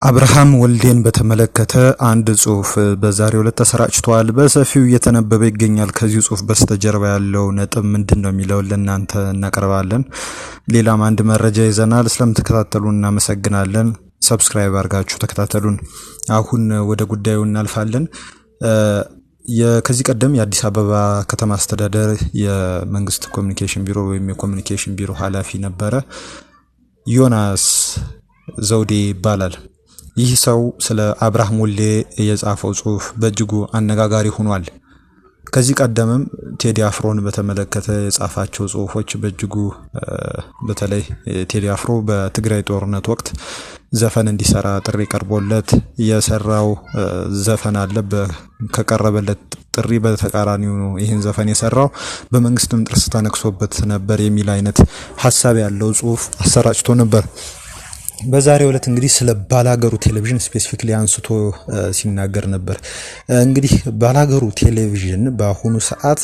አብርሃም ወልዴን በተመለከተ አንድ ጽሁፍ በዛሬው ዕለት ተሰራጭቷል። በሰፊው እየተነበበ ይገኛል። ከዚህ ጽሁፍ በስተጀርባ ያለው ነጥብ ምንድነው የሚለው ለእናንተ እናቀርባለን። ሌላም አንድ መረጃ ይዘናል። ስለምትከታተሉን እናመሰግናለን። ሰብስክራይብ አድርጋችሁ ተከታተሉን። አሁን ወደ ጉዳዩ እናልፋለን። ከዚህ ቀደም የአዲስ አበባ ከተማ አስተዳደር የመንግስት ኮሚኒኬሽን ቢሮ ወይም የኮሚኒኬሽን ቢሮ ኃላፊ ነበረ። ዮናስ ዘውዴ ይባላል። ይህ ሰው ስለ አብርሃም ወልዴ የጻፈው ጽሁፍ በእጅጉ አነጋጋሪ ሆኗል። ከዚህ ቀደምም ቴዲ አፍሮን በተመለከተ የጻፋቸው ጽሁፎች በእጅጉ በተለይ ቴዲ አፍሮ በትግራይ ጦርነት ወቅት ዘፈን እንዲሰራ ጥሪ ቀርቦለት የሰራው ዘፈን አለ። ከቀረበለት ጥሪ በተቃራኒው ነው ይህን ዘፈን የሰራው። በመንግስትም ጥርስ ተነክሶበት ነበር የሚል አይነት ሐሳብ ያለው ጽሁፍ አሰራጭቶ ነበር። በዛሬው ዕለት እንግዲህ ስለ ባላገሩ ቴሌቪዥን ስፔሲፊክሊ አንስቶ ሲናገር ነበር። እንግዲህ ባላገሩ ቴሌቪዥን በአሁኑ ሰዓት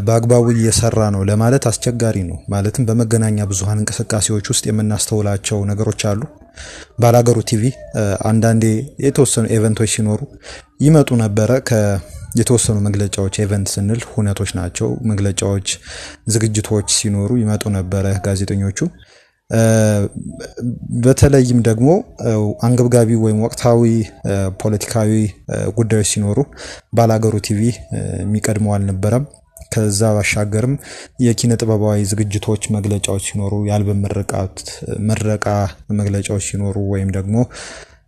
በአግባቡ እየሰራ ነው ለማለት አስቸጋሪ ነው። ማለትም በመገናኛ ብዙሃን እንቅስቃሴዎች ውስጥ የምናስተውላቸው ነገሮች አሉ። ባላገሩ ቲቪ አንዳንዴ የተወሰኑ ኢቨንቶች ሲኖሩ ይመጡ ነበረ። የተወሰኑ መግለጫዎች ኢቨንት ስንል ሁነቶች ናቸው። መግለጫዎች፣ ዝግጅቶች ሲኖሩ ይመጡ ነበረ ጋዜጠኞቹ። በተለይም ደግሞ አንገብጋቢ ወይም ወቅታዊ ፖለቲካዊ ጉዳዮች ሲኖሩ ባላገሩ ቲቪ የሚቀድመው አልነበረም። ከዛ ባሻገርም የኪነ ጥበባዊ ዝግጅቶች መግለጫዎች ሲኖሩ፣ የአልበም ምረቃ መግለጫዎች ሲኖሩ ወይም ደግሞ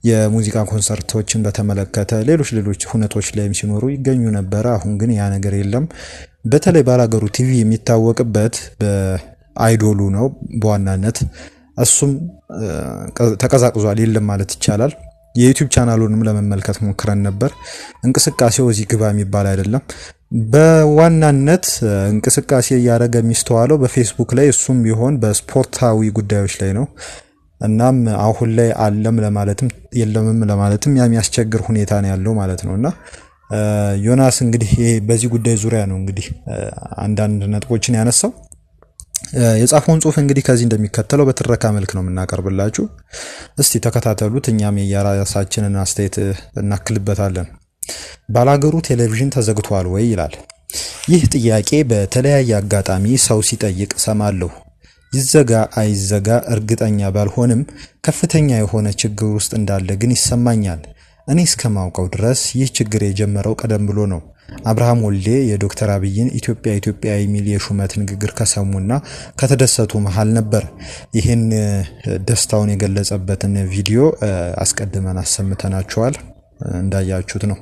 የሙዚቃ ኮንሰርቶችን በተመለከተ ሌሎች ሁነቶች ላይም ሲኖሩ ይገኙ ነበረ። አሁን ግን ያ ነገር የለም። በተለይ ባላገሩ ቲቪ የሚታወቅበት አይዶሉ ነው በዋናነት። እሱም ተቀዛቅዟል የለም ማለት ይቻላል። የዩቲዩብ ቻናሉንም ለመመልከት ሞክረን ነበር። እንቅስቃሴው እዚህ ግባ የሚባል አይደለም። በዋናነት እንቅስቃሴ እያደረገ የሚስተዋለው በፌስቡክ ላይ፣ እሱም ቢሆን በስፖርታዊ ጉዳዮች ላይ ነው። እናም አሁን ላይ አለም ለማለትም የለምም ለማለትም የሚያስቸግር ሁኔታ ነው ያለው ማለት ነውና ዮናስ እንግዲህ በዚህ ጉዳይ ዙሪያ ነው እንግዲህ አንዳንድ ነጥቦችን ያነሳው። የጻፈውን ጽሁፍ እንግዲህ ከዚህ እንደሚከተለው በትረካ መልክ ነው የምናቀርብላችሁ። እስቲ ተከታተሉት። እኛም የራሳችንን አስተያየት እናክልበታለን። ባላገሩ ቴሌቪዥን ተዘግቷል ወይ ይላል። ይህ ጥያቄ በተለያየ አጋጣሚ ሰው ሲጠይቅ ሰማለሁ። ይዘጋ አይዘጋ እርግጠኛ ባልሆንም ከፍተኛ የሆነ ችግር ውስጥ እንዳለ ግን ይሰማኛል። እኔ እስከማውቀው ድረስ ይህ ችግር የጀመረው ቀደም ብሎ ነው። አብርሃም ወልዴ የዶክተር አብይን ኢትዮጵያ የሚል የሹመት ንግግር ከሰሙና ከተደሰቱ መሃል ነበር። ይህን ደስታውን የገለጸበትን ቪዲዮ አስቀድመን አሰምተናቸዋል፣ እንዳያችሁት ነው።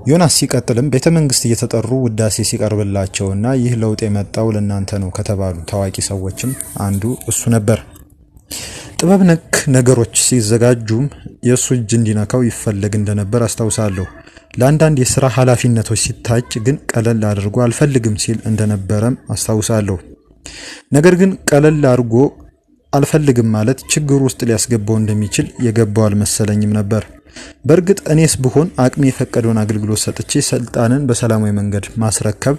ዮናስ ሲቀጥልም ቤተ መንግስት እየተጠሩ ውዳሴ ሲቀርብላቸውና ይህ ለውጥ የመጣው ለእናንተ ነው ከተባሉ ታዋቂ ሰዎችም አንዱ እሱ ነበር። ጥበብ ነክ ነገሮች ሲዘጋጁም የእሱ እጅ እንዲነካው ይፈለግ እንደነበር አስታውሳለሁ። ለአንዳንድ የሥራ ኃላፊነቶች ሲታጭ ግን ቀለል አድርጎ አልፈልግም ሲል እንደነበረም አስታውሳለሁ። ነገር ግን ቀለል አድርጎ አልፈልግም ማለት ችግር ውስጥ ሊያስገባው እንደሚችል የገባው አልመሰለኝም ነበር። በእርግጥ እኔስ ብሆን አቅሜ የፈቀደውን አገልግሎት ሰጥቼ ስልጣንን በሰላማዊ መንገድ ማስረከብ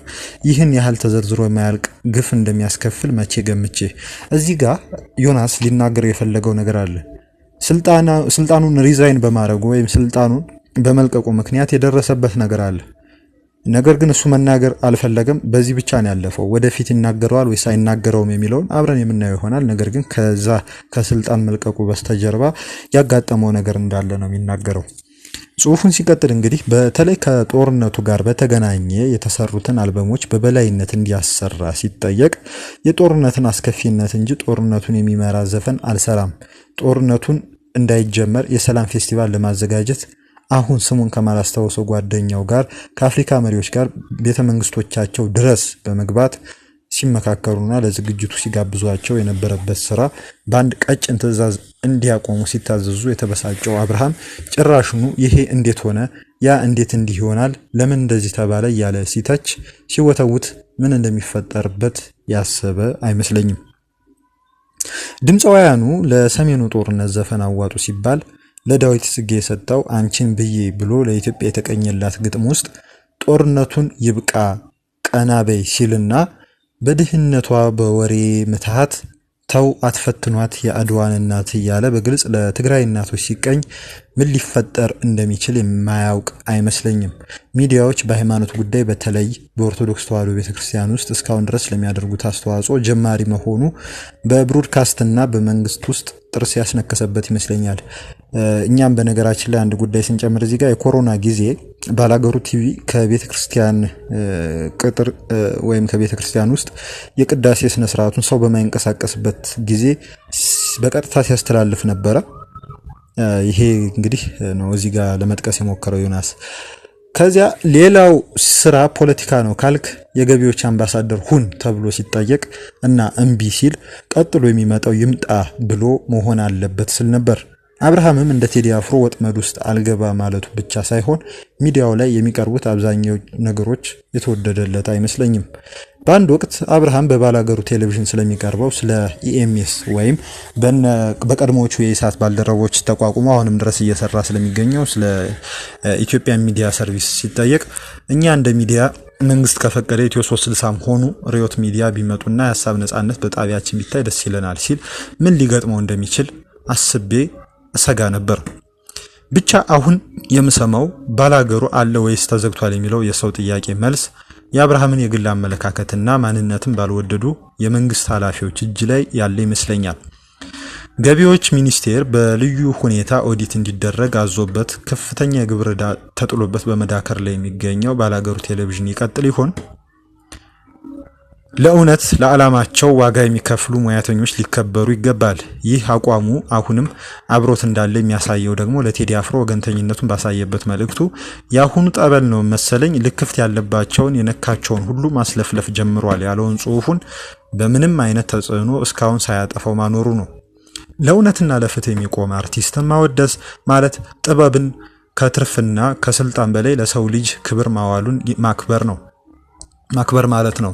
ይህን ያህል ተዘርዝሮ የማያልቅ ግፍ እንደሚያስከፍል መቼ ገምቼ። እዚህ ጋር ዮናስ ሊናገረው የፈለገው ነገር አለ። ስልጣኑን ሪዛይን በማድረጉ ወይም ስልጣኑን በመልቀቁ ምክንያት የደረሰበት ነገር አለ። ነገር ግን እሱ መናገር አልፈለገም። በዚህ ብቻ ነው ያለፈው። ወደፊት ይናገረዋል ወይስ አይናገረውም የሚለውን አብረን የምናየው ይሆናል። ነገር ግን ከዛ ከስልጣን መልቀቁ በስተጀርባ ያጋጠመው ነገር እንዳለ ነው የሚናገረው። ጽሁፉን ሲቀጥል እንግዲህ በተለይ ከጦርነቱ ጋር በተገናኘ የተሰሩትን አልበሞች በበላይነት እንዲያሰራ ሲጠየቅ የጦርነትን አስከፊነት እንጂ ጦርነቱን የሚመራ ዘፈን አልሰራም፣ ጦርነቱን እንዳይጀመር የሰላም ፌስቲቫል ለማዘጋጀት አሁን ስሙን ከማላስታወሰው ጓደኛው ጋር ከአፍሪካ መሪዎች ጋር ቤተመንግስቶቻቸው ድረስ በመግባት ሲመካከሩና ለዝግጅቱ ሲጋብዟቸው የነበረበት ስራ በአንድ ቀጭን ትዕዛዝ እንዲያቆሙ ሲታዘዙ የተበሳጨው አብርሃም ጭራሽኑ ይሄ እንዴት ሆነ፣ ያ እንዴት እንዲህ ይሆናል፣ ለምን እንደዚህ ተባለ እያለ ሲተች ሲወተውት ምን እንደሚፈጠርበት ያሰበ አይመስለኝም። ድምፃውያኑ ለሰሜኑ ጦርነት ዘፈን አዋጡ ሲባል ለዳዊት ጽጌ የሰጠው አንቺን ብዬ ብሎ ለኢትዮጵያ የተቀኘላት ግጥም ውስጥ ጦርነቱን ይብቃ ቀና በይ ሲልና በድህነቷ በወሬ ምትሃት ተው አትፈትኗት የአድዋን እናት እያለ በግልጽ ለትግራይ እናቶች ሲቀኝ ምን ሊፈጠር እንደሚችል የማያውቅ አይመስለኝም። ሚዲያዎች በሃይማኖት ጉዳይ በተለይ በኦርቶዶክስ ተዋሕዶ ቤተክርስቲያን ውስጥ እስካሁን ድረስ ለሚያደርጉት አስተዋጽኦ ጀማሪ መሆኑ በብሮድካስትና በመንግስት ውስጥ ጥርስ ያስነከሰበት ይመስለኛል። እኛም በነገራችን ላይ አንድ ጉዳይ ስንጨምር እዚህ ጋር የኮሮና ጊዜ ባላገሩ ቲቪ ከቤተክርስቲያን ቅጥር ወይም ከቤተክርስቲያን ውስጥ የቅዳሴ ስነ ስርዓቱን ሰው በማይንቀሳቀስበት ጊዜ በቀጥታ ሲያስተላልፍ ነበረ። ይሄ እንግዲህ ነው እዚህ ጋር ለመጥቀስ የሞከረው ዮናስ። ከዚያ ሌላው ስራ ፖለቲካ ነው ካልክ የገቢዎች አምባሳደር ሁን ተብሎ ሲጠየቅ እና እምቢ ሲል ቀጥሎ የሚመጣው ይምጣ ብሎ መሆን አለበት ስል ነበር። አብርሃምም እንደ ቴዲ አፍሮ ወጥመድ ውስጥ አልገባ ማለቱ ብቻ ሳይሆን ሚዲያው ላይ የሚቀርቡት አብዛኛው ነገሮች የተወደደለት አይመስለኝም። በአንድ ወቅት አብርሃም በባላገሩ ቴሌቪዥን ስለሚቀርበው ስለ ኢኤምኤስ ወይም በቀድሞቹ የኢሳት ባልደረቦች ተቋቁሞ አሁንም ድረስ እየሰራ ስለሚገኘው ስለ ኢትዮጵያ ሚዲያ ሰርቪስ ሲጠየቅ እኛ እንደ ሚዲያ መንግስት ከፈቀደ ኢትዮ 360 ሆኑ ሪዮት ሚዲያ ቢመጡና የሀሳብ ነጻነት በጣቢያችን ቢታይ ደስ ይለናል ሲል ምን ሊገጥመው እንደሚችል አስቤ እሰጋ ነበር። ብቻ አሁን የምሰማው ባላገሩ አለ ወይስ ተዘግቷል የሚለው የሰው ጥያቄ መልስ የአብርሃምን የግል አመለካከትና ማንነትን ባልወደዱ የመንግስት ኃላፊዎች እጅ ላይ ያለ ይመስለኛል። ገቢዎች ሚኒስቴር በልዩ ሁኔታ ኦዲት እንዲደረግ አዞበት ከፍተኛ የግብር ዕዳ ተጥሎበት በመዳከር ላይ የሚገኘው ባላገሩ ቴሌቪዥን ይቀጥል ይሆን? ለእውነት ለዓላማቸው ዋጋ የሚከፍሉ ሙያተኞች ሊከበሩ ይገባል። ይህ አቋሙ አሁንም አብሮት እንዳለ የሚያሳየው ደግሞ ለቴዲ አፍሮ ወገንተኝነቱን ባሳየበት መልእክቱ ያሁኑ ጠበል ነው መሰለኝ ልክፍት ያለባቸውን የነካቸውን ሁሉ ማስለፍለፍ ጀምሯል ያለውን ጽሑፉን በምንም አይነት ተጽዕኖ እስካሁን ሳያጠፋው ማኖሩ ነው። ለእውነትና ለፍትህ የሚቆም አርቲስትን ማወደስ ማለት ጥበብን ከትርፍና ከስልጣን በላይ ለሰው ልጅ ክብር ማዋሉን ማክበር ማለት ነው።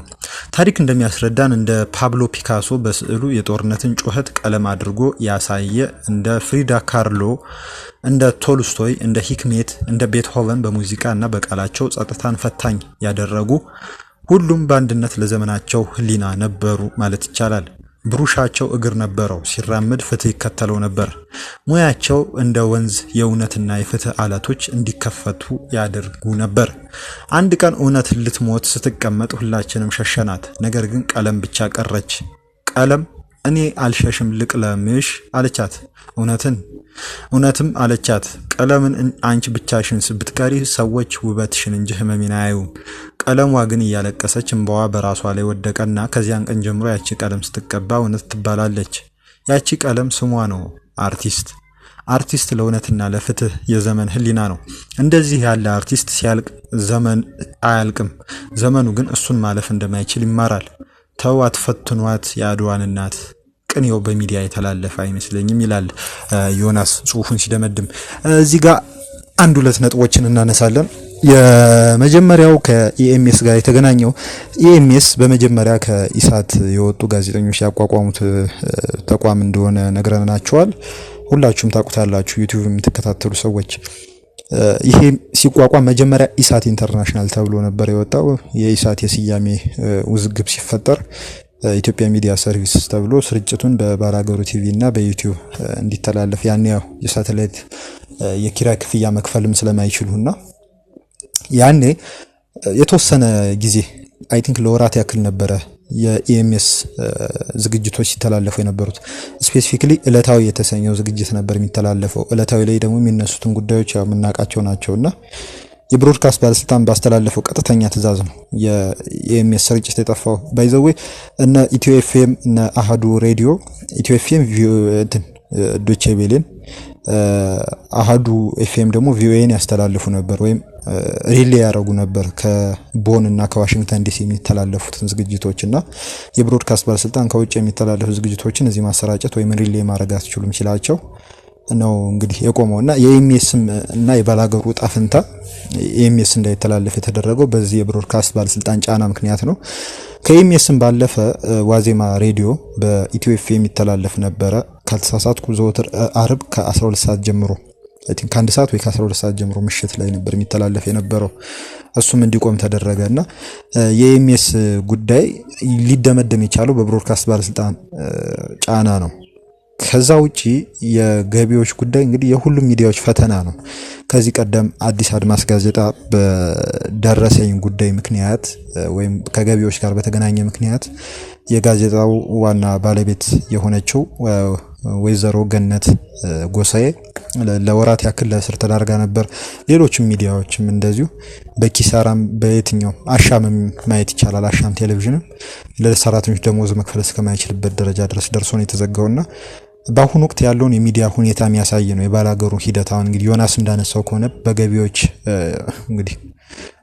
ታሪክ እንደሚያስረዳን እንደ ፓብሎ ፒካሶ በስዕሉ የጦርነትን ጩኸት ቀለም አድርጎ ያሳየ፣ እንደ ፍሪዳ ካርሎ፣ እንደ ቶልስቶይ፣ እንደ ሂክሜት፣ እንደ ቤትሆቨን በሙዚቃ እና በቃላቸው ጸጥታን ፈታኝ ያደረጉ ሁሉም በአንድነት ለዘመናቸው ህሊና ነበሩ ማለት ይቻላል። ብሩሻቸው እግር ነበረው፣ ሲራመድ ፍትህ ይከተለው ነበር። ሙያቸው እንደ ወንዝ የእውነትና የፍትህ አለቶች እንዲከፈቱ ያደርጉ ነበር። አንድ ቀን እውነት ልትሞት ስትቀመጥ ሁላችንም ሸሸናት። ነገር ግን ቀለም ብቻ ቀረች። ቀለም እኔ አልሸሽም ልቅለምሽ አለቻት። እውነትም አለቻት ቀለምን አንቺ ብቻሽን ብትቀሪ ሰዎች ውበትሽን እንጂ ህመሜን አያዩም። ቀለሟ ግን እያለቀሰች እንባዋ በራሷ ላይ ወደቀና ከዚያን ቀን ጀምሮ ያቺ ቀለም ስትቀባ እውነት ትባላለች። ያቺ ቀለም ስሟ ነው አርቲስት ለእውነትና ለፍትህ የዘመን ህሊና ነው። እንደዚህ ያለ አርቲስት ሲያልቅ ዘመን አያልቅም። ዘመኑ ግን እሱን ማለፍ እንደማይችል ይማራል። ተው አትፈትኗት የአድዋን እናት ቅኔው በሚዲያ የተላለፈ አይመስለኝም ይላል ዮናስ ጽሑፉን ሲደመድም። እዚህ ጋር አንድ ሁለት ነጥቦችን እናነሳለን። የመጀመሪያው ከኢኤምኤስ ጋር የተገናኘው ኢኤምኤስ በመጀመሪያ ከኢሳት የወጡ ጋዜጠኞች ያቋቋሙት ተቋም እንደሆነ ነግረናቸዋል። ሁላችሁም ታውቁታላችሁ ዩቲዩብ የምትከታተሉ ሰዎች። ይሄ ሲቋቋም መጀመሪያ ኢሳት ኢንተርናሽናል ተብሎ ነበር የወጣው። የኢሳት የስያሜ ውዝግብ ሲፈጠር ኢትዮጵያ ሚዲያ ሰርቪስ ተብሎ ስርጭቱን በባላገሩ ቲቪ እና በዩቲዩብ እንዲተላለፍ ያኔ የሳተላይት የኪራይ ክፍያ መክፈልም ስለማይችሉና ያኔ የተወሰነ ጊዜ አይ ቲንክ ለወራት ያክል ነበረ የኢኤምኤስ ዝግጅቶች ሲተላለፉ የነበሩት። ስፔሲፊክሊ ዕለታዊ የተሰኘው ዝግጅት ነበር የሚተላለፈው። ዕለታዊ ላይ ደግሞ የሚነሱትን ጉዳዮች ያው የምናውቃቸው ናቸውና የብሮድካስት ባለስልጣን ባስተላለፈው ቀጥተኛ ትዕዛዝ ነው የኢኤምኤስ ስርጭት የጠፋው። ባይዘዌ እነ ኢትዮ ኤፍኤም እነ አሃዱ ሬዲዮ ኢትዮ ኤፍኤም ዶቼ ቬሌን አሃዱ ኤፍኤም ደግሞ ቪኦኤን ያስተላልፉ ነበር ወይም ሪሌ ያደረጉ ነበር ከቦን እና ከዋሽንግተን ዲሲ የሚተላለፉትን ዝግጅቶችና የብሮድካስት ባለስልጣን ከውጭ የሚተላለፉ ዝግጅቶችን እዚህ ማሰራጨት ወይም ሪሌ ማድረግ አትችሉም ሲላቸው ነው እንግዲህ የቆመውና የኢኤምኤስ እና የባላገሩ ጣፍንታ ኢኤምኤስ እንዳይተላለፍ የተደረገው በዚህ የብሮድካስት ባለስልጣን ጫና ምክንያት ነው። ከኢኤምኤስም ባለፈ ዋዜማ ሬዲዮ በኢትዮ ኤፍኤም የሚተላለፍ ነበረ ካልተሳሳትኩ ዘወትር አርብ ከ12 ሰዓት ጀምሮ ከአንድ ሰዓት ወይ ከ12 ሰዓት ጀምሮ ምሽት ላይ ነበር የሚተላለፍ የነበረው። እሱም እንዲቆም ተደረገና የኤምኤስ ጉዳይ ሊደመደም የቻለው በብሮድካስት ባለስልጣን ጫና ነው። ከዛ ውጪ የገቢዎች ጉዳይ እንግዲህ የሁሉም ሚዲያዎች ፈተና ነው። ከዚህ ቀደም አዲስ አድማስ ጋዜጣ በደረሰኝ ጉዳይ ምክንያት ወይም ከገቢዎች ጋር በተገናኘ ምክንያት የጋዜጣው ዋና ባለቤት የሆነችው ወይዘሮ ገነት ጎሳዬ ለወራት ያክል ለእስር ተዳርጋ ነበር። ሌሎችም ሚዲያዎችም እንደዚሁ በኪሳራም በየትኛው አሻምም ማየት ይቻላል። አሻም ቴሌቪዥን ለሰራተኞች ደሞዝ መክፈል እስከማይችልበት ደረጃ ድረስ ደርሶ ነው የተዘጋውና በአሁኑ ወቅት ያለውን የሚዲያ ሁኔታ የሚያሳይ ነው የባላገሩ ሂደት። አሁን እንግዲህ ዮናስ እንዳነሳው ከሆነ በገቢዎች እንግዲህ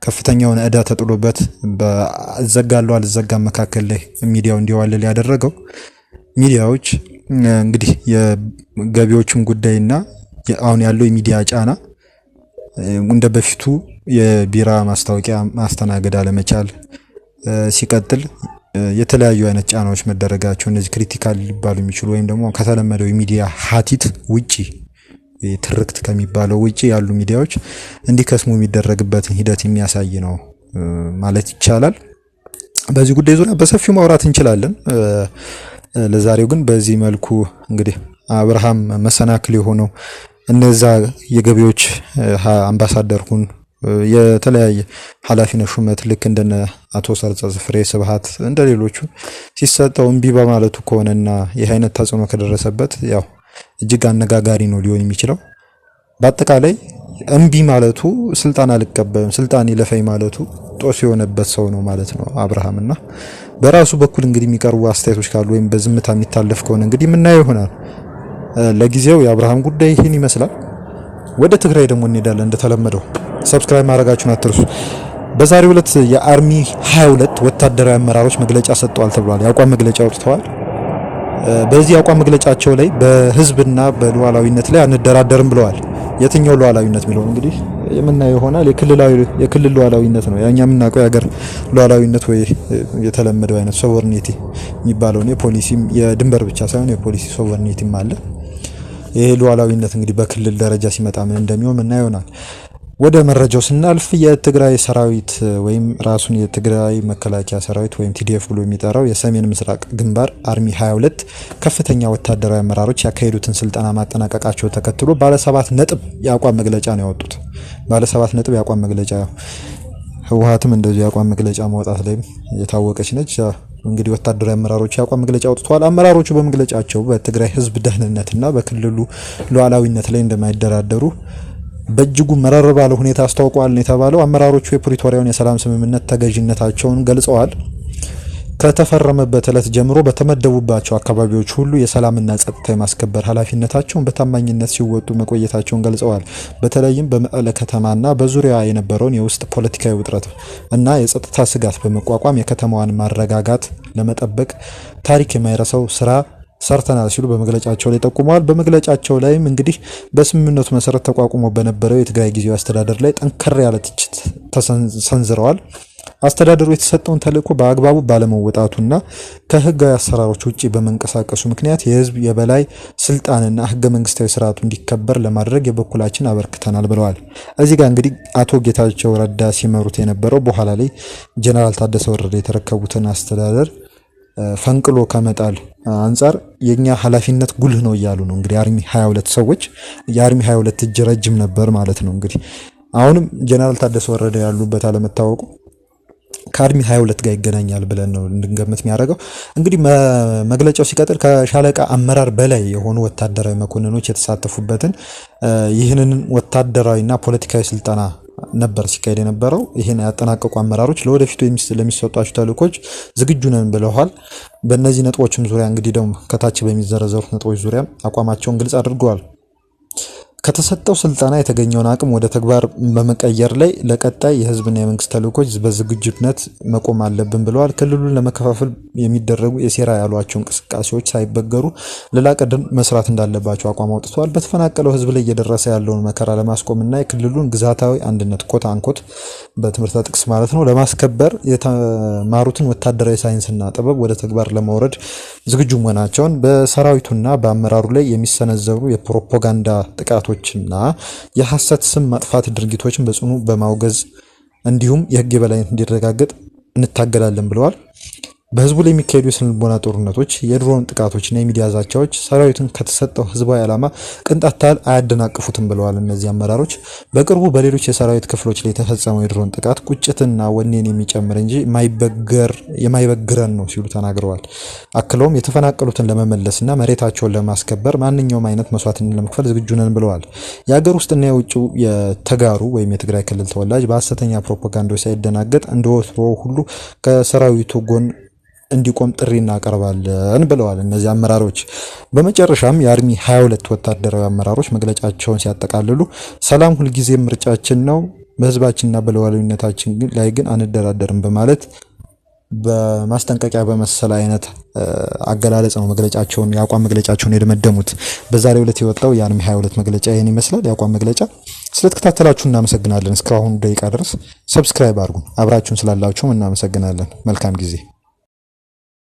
ከፍተኛውን ዕዳ ተጥሎበት በዘጋለው አልዘጋም መካከል ላይ ሚዲያው እንዲዋለል ያደረገው ሚዲያዎች እንግዲህ የገቢዎችን ጉዳይና አሁን ያለው የሚዲያ ጫና እንደ በፊቱ የቢራ ማስታወቂያ ማስተናገድ አለመቻል ሲቀጥል የተለያዩ አይነት ጫናዎች መደረጋቸው እነዚህ ክሪቲካል ሊባሉ የሚችሉ ወይም ደግሞ ከተለመደው የሚዲያ ሀቲት ውጪ ትርክት ከሚባለው ውጪ ያሉ ሚዲያዎች እንዲከስሙ የሚደረግበትን ሂደት የሚያሳይ ነው ማለት ይቻላል። በዚህ ጉዳይ ዙሪያ በሰፊው ማውራት እንችላለን። ለዛሬው ግን በዚህ መልኩ እንግዲህ አብርሃም መሰናክል የሆነው እነዛ የገቢዎች አምባሳደር ሁን የተለያየ ኃላፊነት ሹመት ልክ እንደነ አቶ ሰርጸ ፍሬ ስብሃት እንደሌሎቹ ሲሰጠው እምቢ በማለቱ ከሆነና ይህ አይነት ተጽዕኖ ከደረሰበት ያው እጅግ አነጋጋሪ ነው ሊሆን የሚችለው። በአጠቃላይ እምቢ ማለቱ ስልጣን አልቀበልም ስልጣን ይለፈኝ ማለቱ ጦስ የሆነበት ሰው ነው ማለት ነው አብርሃምና በራሱ በኩል እንግዲህ የሚቀርቡ አስተያየቶች ካሉ ወይም በዝምታ የሚታለፍ ከሆነ እንግዲህ ምናየው ይሆናል። ለጊዜው የአብርሃም ጉዳይ ይህን ይመስላል። ወደ ትግራይ ደግሞ እንሄዳለን። እንደተለመደው ሰብስክራይብ ማድረጋችሁን አትርሱ። በዛሬው ዕለት የአርሚ 22 ወታደራዊ አመራሮች መግለጫ ሰጥተዋል ተብሏል። የአቋም መግለጫ አውጥተዋል። በዚህ የአቋም መግለጫቸው ላይ በህዝብና በሉዓላዊነት ላይ አንደራደርም ብለዋል። የትኛው ሉዓላዊነት የሚለው እንግዲህ የምናየው ይሆናል። የክልል ሉዓላዊነት ነው። ያኛ የምናውቀው የሀገር ሉዓላዊነት ወይ የተለመደው አይነት ሶቨርኒቲ የሚባለው ነው። የፖሊሲም የድንበር ብቻ ሳይሆን የፖሊሲ ሶቨርኒቲም አለ። ይሄ ሉዓላዊነት እንግዲህ በክልል ደረጃ ሲመጣ ምን እንደሚሆን ምናየው ይሆናል። ወደ መረጃው ስናልፍ የትግራይ ሰራዊት ወይም ራሱን የትግራይ መከላከያ ሰራዊት ወይም ቲዲኤፍ ብሎ የሚጠራው የሰሜን ምስራቅ ግንባር አርሚ 22 ከፍተኛ ወታደራዊ አመራሮች ያካሄዱትን ስልጠና ማጠናቀቃቸው ተከትሎ ባለ 7 ነጥብ የአቋም መግለጫ ነው ያወጡት። ባለ 7 ነጥብ የአቋም መግለጫ ህወሓትም እንደዚህ የአቋም መግለጫ ማውጣት ላይ የታወቀች ነች። እንግዲህ ወታደራዊ አመራሮች የአቋም መግለጫ አውጥተዋል። አመራሮቹ በመግለጫቸው በትግራይ ህዝብ ደህንነትና በክልሉ ሉዓላዊነት ላይ እንደማይደራደሩ በእጅጉ መረር ባለ ሁኔታ አስታውቀዋል ነው የተባለው። አመራሮቹ የፕሪቶሪያውን የሰላም ስምምነት ተገዥነታቸውን ገልጸዋል። ከተፈረመበት ዕለት ጀምሮ በተመደቡባቸው አካባቢዎች ሁሉ የሰላምና ጸጥታ የማስከበር ኃላፊነታቸውን በታማኝነት ሲወጡ መቆየታቸውን ገልጸዋል። በተለይም በመቀለ ከተማና በዙሪያ የነበረውን የውስጥ ፖለቲካዊ ውጥረት እና የጸጥታ ስጋት በመቋቋም የከተማዋን ማረጋጋት ለመጠበቅ ታሪክ የማይረሳው ስራ ሰርተናል ሲሉ በመግለጫቸው ላይ ጠቁመዋል። በመግለጫቸው ላይም እንግዲህ በስምምነቱ መሰረት ተቋቁሞ በነበረው የትግራይ ጊዜያዊ አስተዳደር ላይ ጠንከር ያለ ትችት ተሰንዝረዋል። አስተዳደሩ የተሰጠውን ተልዕኮ በአግባቡ ባለመወጣቱና ከህጋዊ አሰራሮች ውጪ በመንቀሳቀሱ ምክንያት የህዝብ የበላይ ስልጣንና ህገ መንግስታዊ ስርዓቱ እንዲከበር ለማድረግ የበኩላችን አበርክተናል ብለዋል። እዚህ ጋር እንግዲህ አቶ ጌታቸው ረዳ ሲመሩት የነበረው በኋላ ላይ ጀነራል ታደሰ ወረደ የተረከቡትን አስተዳደር ፈንቅሎ ከመጣል አንጻር የኛ ኃላፊነት ጉልህ ነው እያሉ ነው። እንግዲህ አርሚ 22 ሰዎች የአርሚ 22 እጅ ረጅም ነበር ማለት ነው። እንግዲህ አሁንም ጀነራል ታደሰ ወረደ ያሉበት አለመታወቁ ከአርሚ 22 ጋር ይገናኛል ብለን ነው እንድንገምት የሚያደርገው። እንግዲህ መግለጫው ሲቀጥል ከሻለቃ አመራር በላይ የሆኑ ወታደራዊ መኮንኖች የተሳተፉበትን ይህንን ወታደራዊና ፖለቲካዊ ስልጠና ነበር ሲካሄድ የነበረው። ይህን ያጠናቀቁ አመራሮች ለወደፊቱ ለሚሰጧቸው ተልዕኮች ዝግጁ ነን ብለዋል። በእነዚህ ነጥቦችም ዙሪያ እንግዲህ ደግሞ ከታች በሚዘረዘሩት ነጥቦች ዙሪያ አቋማቸውን ግልጽ አድርገዋል። ከተሰጠው ስልጠና የተገኘውን አቅም ወደ ተግባር በመቀየር ላይ ለቀጣይ የህዝብና የመንግስት ተልዕኮች በዝግጁነት መቆም አለብን ብለዋል። ክልሉን ለመከፋፈል የሚደረጉ የሴራ ያሏቸው እንቅስቃሴዎች ሳይበገሩ ለላቀ ድል መስራት እንዳለባቸው አቋም አውጥተዋል። በተፈናቀለው ህዝብ ላይ እየደረሰ ያለውን መከራ ለማስቆምና የክልሉን ግዛታዊ አንድነት ኮት አንኮት በትምህርት ጥቅስ ማለት ነው ለማስከበር የተማሩትን ወታደራዊ ሳይንስና ጥበብ ወደ ተግባር ለማውረድ ዝግጁ መሆናቸውን በሰራዊቱና በአመራሩ ላይ የሚሰነዘሩ የፕሮፓጋንዳ ጥቃቶች ጥቃቶችና የሐሰት ስም ማጥፋት ድርጊቶችን በጽኑ በማውገዝ እንዲሁም የህግ የበላይነት እንዲረጋገጥ እንታገላለን ብለዋል። በህዝቡ ላይ የሚካሄዱ የስነልቦና ጦርነቶች፣ የድሮን ጥቃቶችና የሚዲያ ዛቻዎች ሰራዊቱን ከተሰጠው ህዝባዊ ዓላማ ቅንጣት ታህል አያደናቅፉትም ብለዋል። እነዚህ አመራሮች በቅርቡ በሌሎች የሰራዊት ክፍሎች ላይ የተፈጸመው የድሮን ጥቃት ቁጭትና ወኔን የሚጨምር እንጂ የማይበግረን ነው ሲሉ ተናግረዋል። አክለውም የተፈናቀሉትን ለመመለስና መሬታቸውን ለማስከበር ማንኛውም አይነት መስዋዕትን ለመክፈል ዝግጁ ነን ብለዋል። የሀገር ውስጥና የውጭው የተጋሩ ወይም የትግራይ ክልል ተወላጅ በሐሰተኛ ፕሮፓጋንዳዎች ሳይደናገጥ እንደወትሮ ሁሉ ከሰራዊቱ ጎን እንዲቆም ጥሪ እናቀርባለን ብለዋል እነዚህ አመራሮች። በመጨረሻም የአርሚ 22 ወታደራዊ አመራሮች መግለጫቸውን ሲያጠቃልሉ ሰላም ሁልጊዜም ምርጫችን ነው፣ በህዝባችንና በሉዓላዊነታችን ላይ ግን አንደራደርም በማለት በማስጠንቀቂያ በመሰለ አይነት አገላለጽ ነው የአቋም መግለጫቸውን የደመደሙት። በዛሬው ዕለት የወጣው የአርሚ 22 መግለጫ ይህን ይመስላል። የአቋም መግለጫ ስለተከታተላችሁ እናመሰግናለን። እስካሁን ደቂቃ ድረስ ሰብስክራይብ አድርጉን። አብራችሁን ስላላችሁም እናመሰግናለን። መልካም ጊዜ